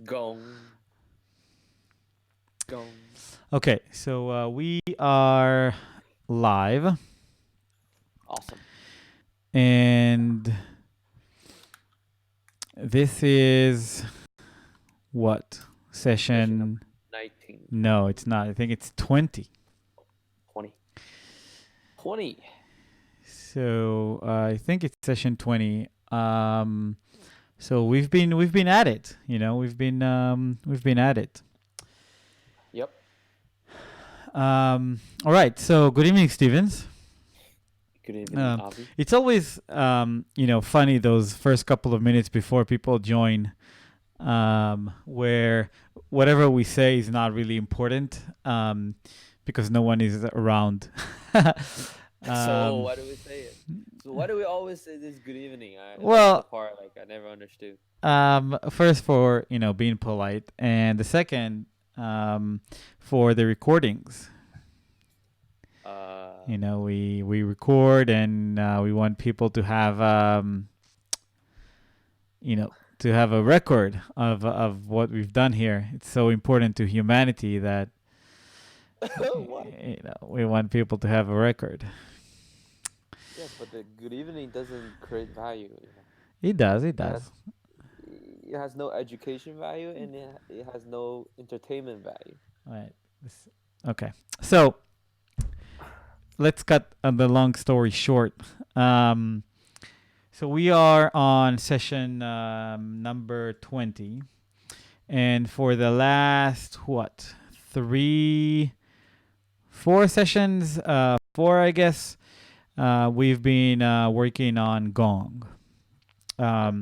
Gong. Gong. Okay, so we are live, Awesome. and this is what Session number session? 19. No, it's not. I think it's 20. 20. 20. So I think it's session 20. So we've been at it. We've been at it. Yep. All right. So good evening, Stevens. Good evening, Um, Avi. it's always funny those first couple of minutes before people join, where whatever we say is not really important, because no one is around. So um, why do we say it? So why do we always say this good evening? That's the well, part I never understood. first for being polite, and the second, for the recordings. Uh, We record, and we want people to have to have a record of what we've done here. It's so important to humanity that what? we want people to have a record. Yeah, but the good evening doesn't create value. It does. It It has does. it has no education value and it has no entertainment value. All right. Okay. So let's cut the long story short. Um, so we are on session number 20, and for the last what 4 sessions, four I guess, we've been working on Gong. Yep.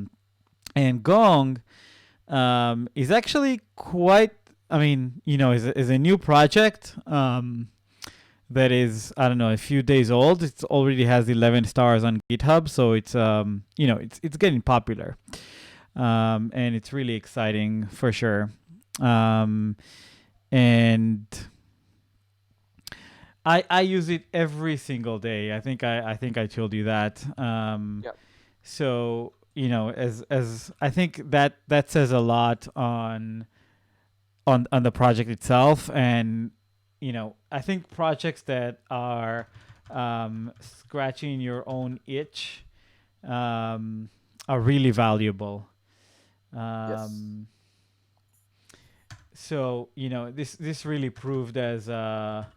And Gong is actually quite, is a new project that is, I don't know, a few days old. It already has 11 stars on GitHub, so it's getting popular, and it's really exciting for sure. And I use it every single day. I think I told you that. Yep. So as I think that says a lot on the project itself. And I think projects that are scratching your own itch are really valuable. Yes. um, so this really proved as a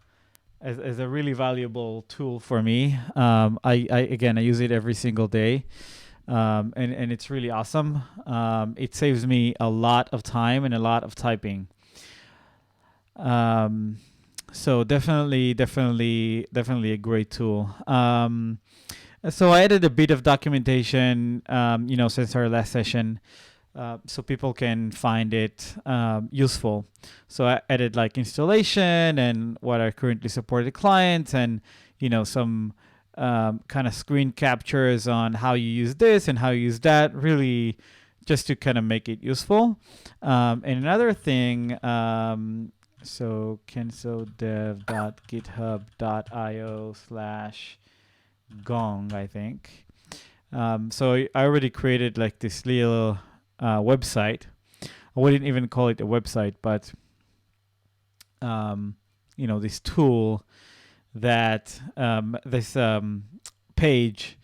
really valuable tool for me. I again, I use it every single day, and it's really awesome. It saves me a lot of time and a lot of typing. Um, so definitely a great tool. So I added a bit of documentation, since our last session, so people can find it useful. So I added like installation and what are currently supported clients, and some kind of screen captures on how you use this and how you use that, really just to kind of make it useful. And another thing, so kensodev.github.io/gong, I think. So I already created like this little website. I wouldn't even call it a website, but this tool, that this page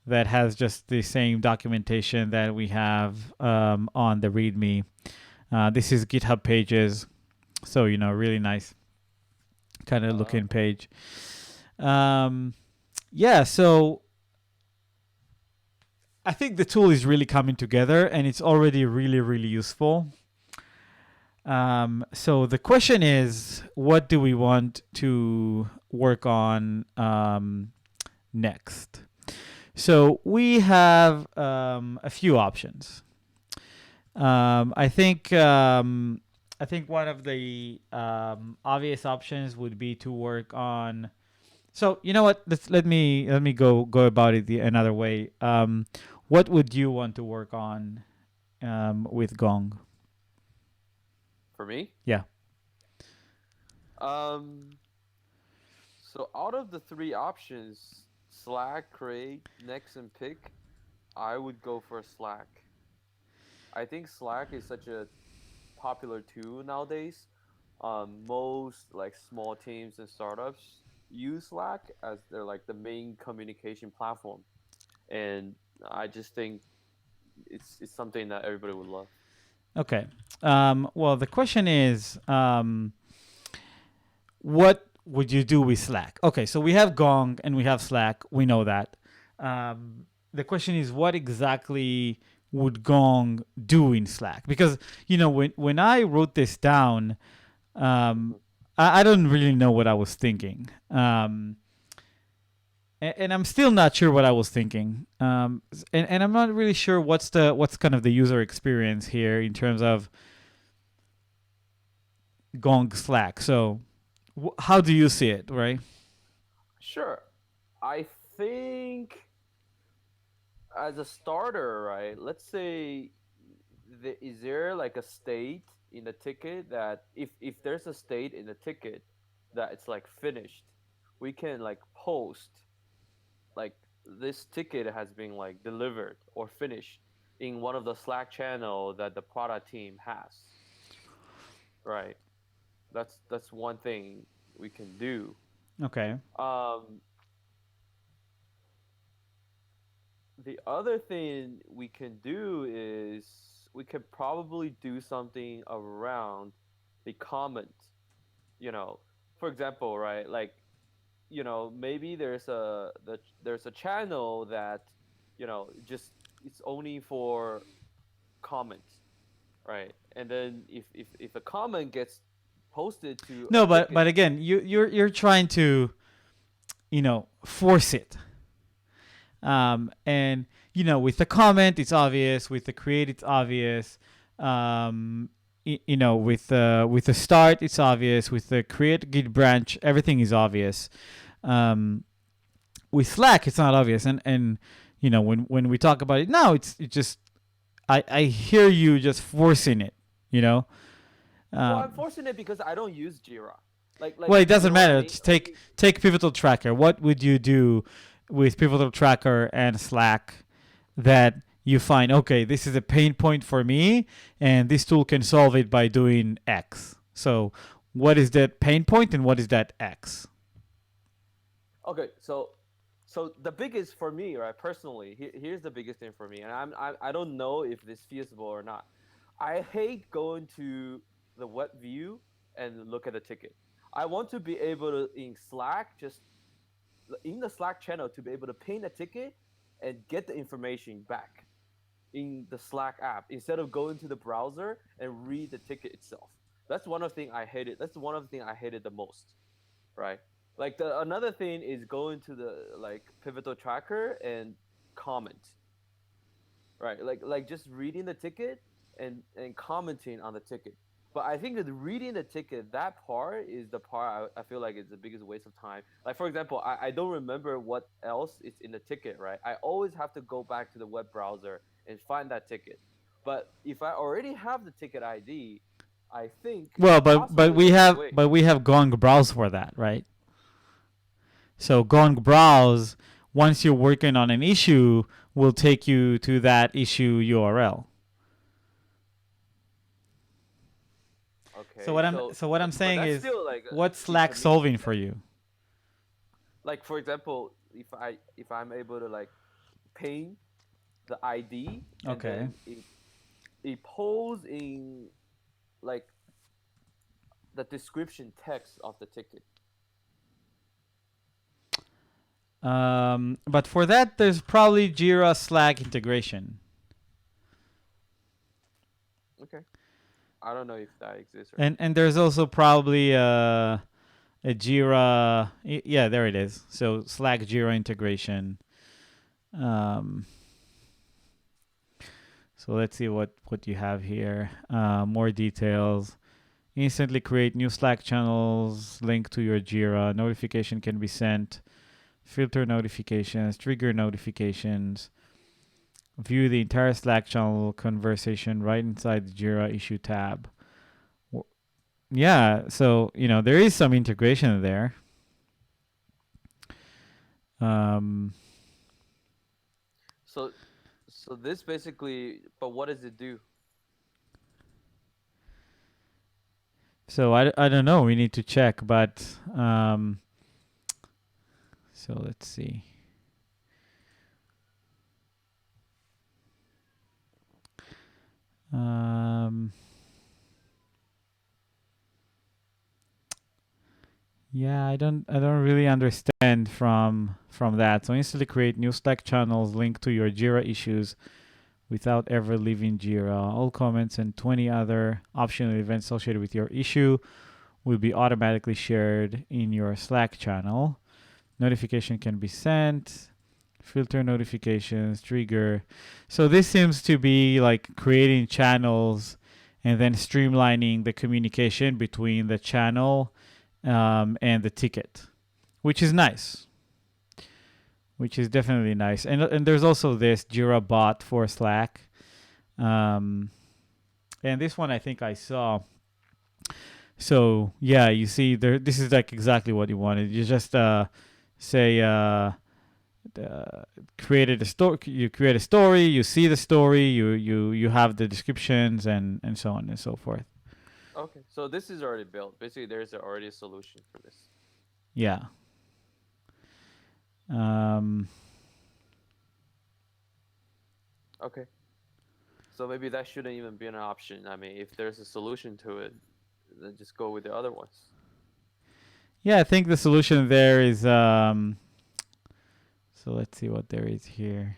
that has just the same documentation that we have on the README. This is GitHub Pages, so really nice kind of looking Okay. page. Yeah, so I think the tool is really coming together, and it's already really, really useful. So the question is, what do we want to work on next? So we have a few options. I think one of the obvious options would be to work on. So you know what? Let me go about it another way. What would you want to work on with Gong? For me? Yeah. Um so out of the three options, Slack, create, next and pick, I would go for Slack. I think Slack is such a popular tool nowadays. Most like small teams and startups use Slack as their like the main communication platform, and I just think it's something that everybody would love. Okay. Well, the question is, what would you do with Slack? Okay, so we have Gong and we have Slack. We know that. The question is, what exactly would Gong do in Slack? Because when I wrote this down, um, Hmm. I don't really know what I was thinking. And I'm still not sure what I was thinking. And I'm not really sure what's kind of the user experience here in terms of Gong Slack. So, how do you see it, right? Sure, I think as a starter, right? Let's say, is there like a state in the ticket that if there's a state in the ticket that it's like finished, we can like post like this ticket has been like delivered or finished in one of the Slack channel that the product team has, right? That's one thing we can do. Okay. Um, the other thing we can do is we could probably do something around the comment. You know, for example, right? Like, maybe there's a channel that, just it's only for comments, right? And then if a comment gets posted to a No, but ticket. again, you're trying to force it. And with the comment, it's obvious. With the create, it's obvious. With the start, it's obvious. With the create Git branch, everything is obvious. Um, with Slack, it's not obvious. And when we talk about it now, it just I hear you just forcing it. You know. Well, I'm Um, forcing it because I don't use Jira. well, it You doesn't know what I matter. mean? Just take Pivotal Tracker. What would you do with Pivotal Tracker and Slack that you find, okay, this is a pain point for me, and this tool can solve it by doing X? So, what is that pain point and what is that X? Okay, so the biggest for me, right? Personally, here's the biggest thing for me, and I don't know if this feasible or not. I hate going to the web view and look at the ticket. I want to be able to in Slack, just in the Slack channel, to be able to ping a ticket and get the information back in the Slack app instead of going to the browser and read the ticket itself. That's one of the thing I hated. That's one of the thing I hated the most, right? Like the another thing is going to the like pivotal tracker and comment, right? Like just reading the ticket and commenting on the ticket. But I think that reading the ticket, that part is the part I feel like is the biggest waste of time. Like for example, I don't remember what else is in the ticket, right? I always have to go back to the web browser and find that ticket. But if I already have the ticket ID, I think Well, but possibly there's a way. we have Gong browse for that, right? So Gong browse, once you're working on an issue, will take you to that issue URL. Okay, so So what I'm but saying that's is, still like what's Slack solving intermediate. for you? Like for example, if I'm able to like paint the ID and Okay. then it pulls in like the description text of the ticket. But for that, there's probably Jira Slack integration. Okay, I don't know if that exists or not. And there's also probably a Jira. Yeah, there it is. So Slack Jira integration. Um, so let's see what you have here. More details. Instantly create new Slack channels. Link to your Jira. Notification can be sent. Filter notifications. Trigger notifications. View the entire Slack channel conversation right inside the Jira issue tab. Yeah, so there is some integration there. Um, So this basically, but what does it do? So I don't know. We need to check, but so let's see. Um, yeah, I don't really understand from that. So instantly create new Slack channels linked to your Jira issues without ever leaving Jira. All comments and 20 other optional events associated with your issue will be automatically shared in your Slack channel. Notification can be sent. Filter notifications, trigger. So this seems to be like creating channels and then streamlining the communication between the channel and the ticket, which is nice. Which is definitely nice. And there's also this Jira bot for Slack. And this one I think I saw. So yeah, you see there. This is like exactly what you wanted. You just say created a story. You create a story. You see the story. You have the descriptions and so on and so forth. Okay, so this is already built. Basically, there's already a solution for this. Yeah. Um, Okay, so maybe that shouldn't even be an option. I mean, if there's a solution to it, then just go with the other ones. yeah, I think the solution there is. So let's see what there is here.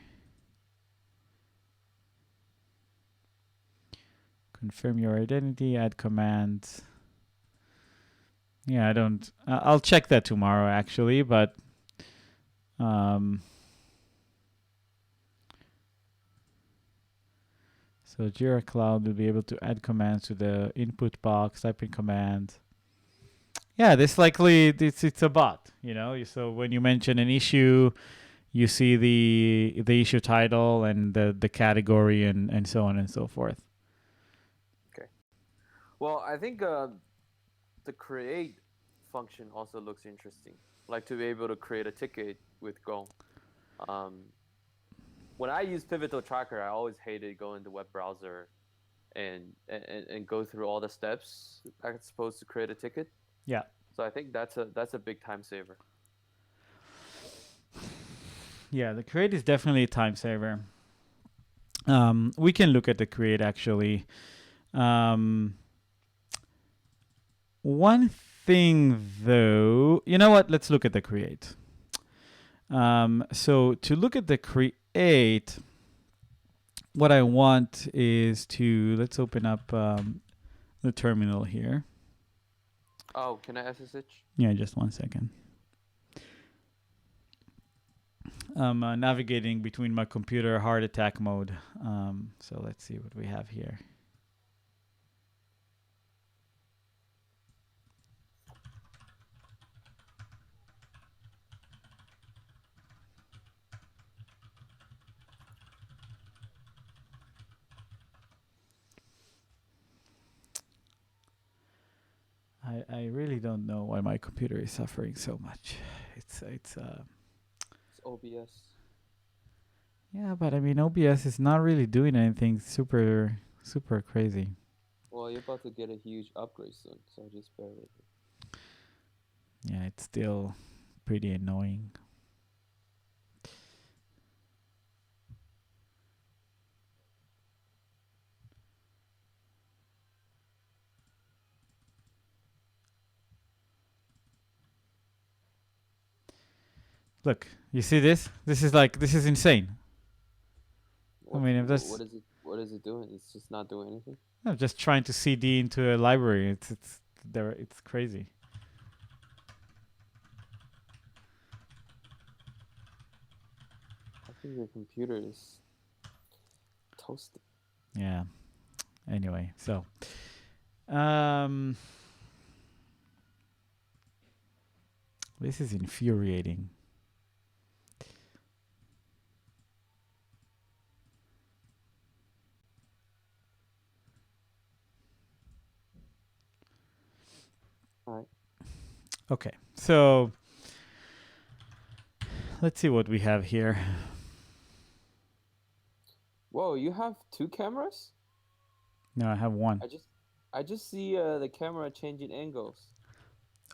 Confirm your identity. Add commands. Yeah, I don't. I'll check that tomorrow actually, but so Jira Cloud will be able to add commands to the input box, type in command. Yeah, this likely it's a bot. So when you mention an issue, you see the issue title and the category and so on and so forth. Okay. Well, I think the create function also looks interesting. Like to be able to create a ticket with Gong. When I use Pivotal Tracker, I always hated going to web browser and go through all the steps I'm supposed to create a ticket. Yeah. So I think that's a big time saver. Yeah, the create is definitely a time saver. We can look at the create actually. One thing though, you know what? Let's look at the create. So to look at the create, what I want is to let's open up the terminal here. Oh, can I SSH? Yeah, just 1 second. I'm navigating between my computer heart attack mode. So let's see what we have here. I really don't know why my computer is suffering so much. It's OBS. Yeah, but I mean OBS is not really doing anything super crazy. Well, you're about to get a huge upgrade soon, so just bear with it. Yeah, it's still pretty annoying. Look, you see this? This is insane. If that's What is it doing? It's just not doing anything. I'm just trying to CD into a library. It's crazy. I think your computer is toasted. Yeah. Anyway, so this is infuriating. All right. Okay, so let's see what we have here. Whoa, you have two cameras? No, I have one. I just see the camera changing angles.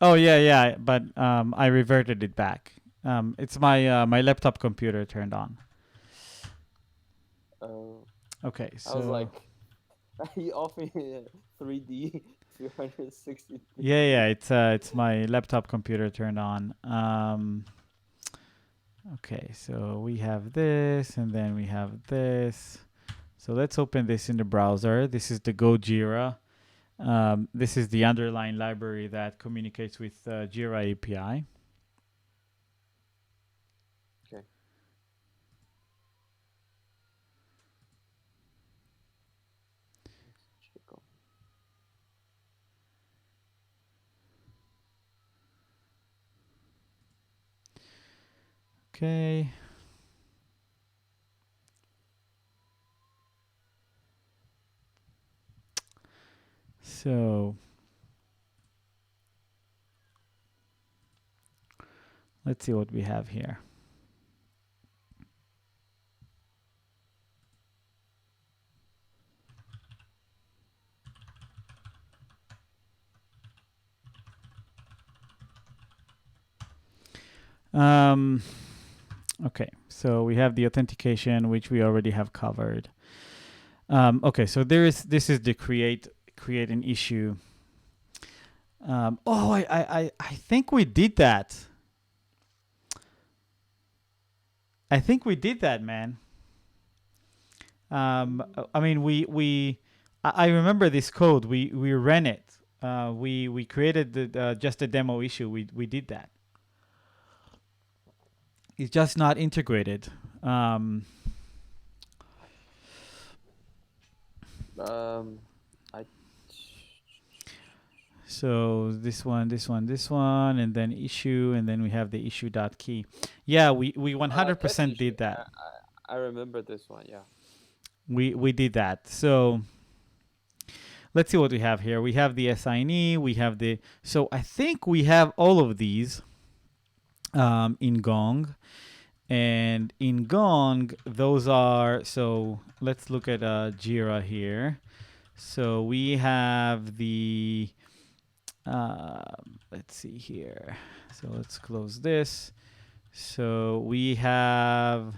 Oh yeah, yeah, but I reverted it back. It's my laptop computer turned on. Uh, Okay, I was so like, are you offering 3D 360 yeah, degree? yeah, it's my laptop computer turned on. Okay, so we have this, and then we have this. So let's open this in the browser. This is the Go Jira. This is the underlying library that communicates with Jira API. Okay. Check out. Okay. So let's see what we have here. Um, okay, so we have the authentication, which we already have covered. Okay, so this is the create an issue. Oh, I think we did that. I think we did that, man. I mean, I remember this code. We ran it. We created the just a demo issue. We did that. It's just not integrated. Um, I so this one, and then issue, and then we have the issue.key. Yeah, we test 100% issue. did that. I remember this one. Yeah. We did that. So let's see what we have here. We have the assignee. We have the. So I think we have all of these in Gong. And in Gong, those are, so let's look at Jira here. So we have the, let's see here. So let's close this. So we have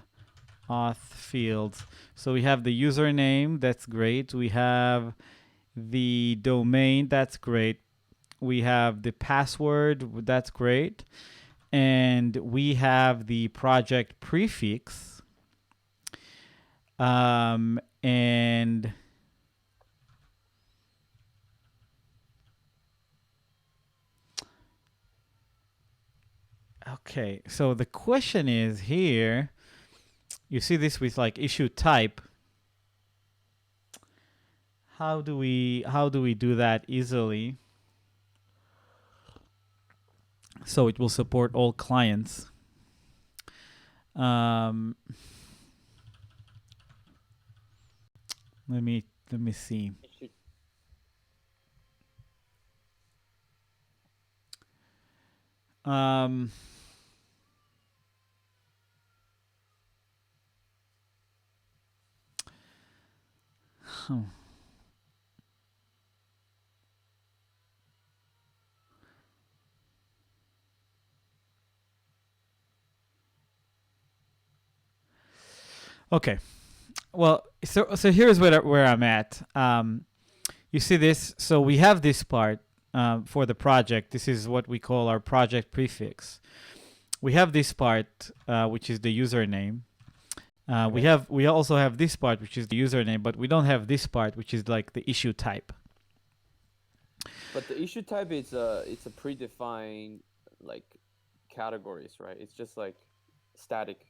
auth fields. So we have the username, that's great. We have the domain, that's great. We have the password, that's great. And we have the project prefix. And okay, so the question is here, you see this with like issue type. How do we do that easily? So it will support all clients. Um, let me see. Issue. Um, huh. Okay. Well, so here's where I'm at. You see this? So we have this part for the project. This is what we call our project prefix. We have this part, which is the username. Okay. We also have this part, which is the username, but we don't have this part, which is like the issue type. But the issue type is it's a predefined like categories, right? It's just like static.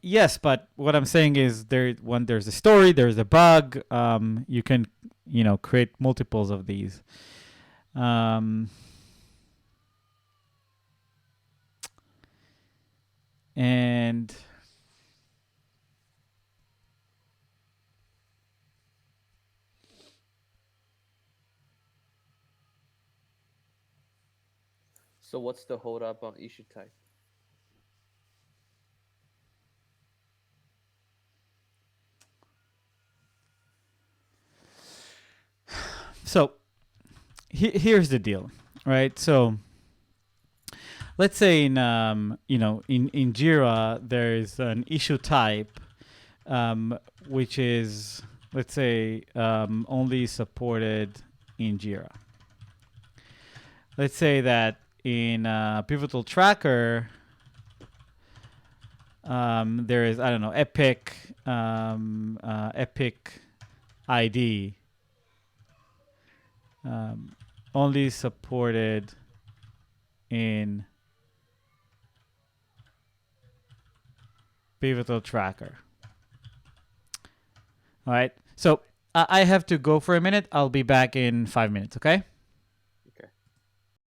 Yes, but what I'm saying is when there's a story, there's a bug. You can create multiples of these. Um, and So what's the hold up on issue type? here's the deal, right? So let's say in in Jira there's an issue type, which is, let's say, only supported in Jira. Let's say that in Pivotal Tracker, there is, I don't know, Epic ID, only supported in Pivotal Tracker. All right. So I have to go for a minute. I'll be back in 5 minutes. Okay.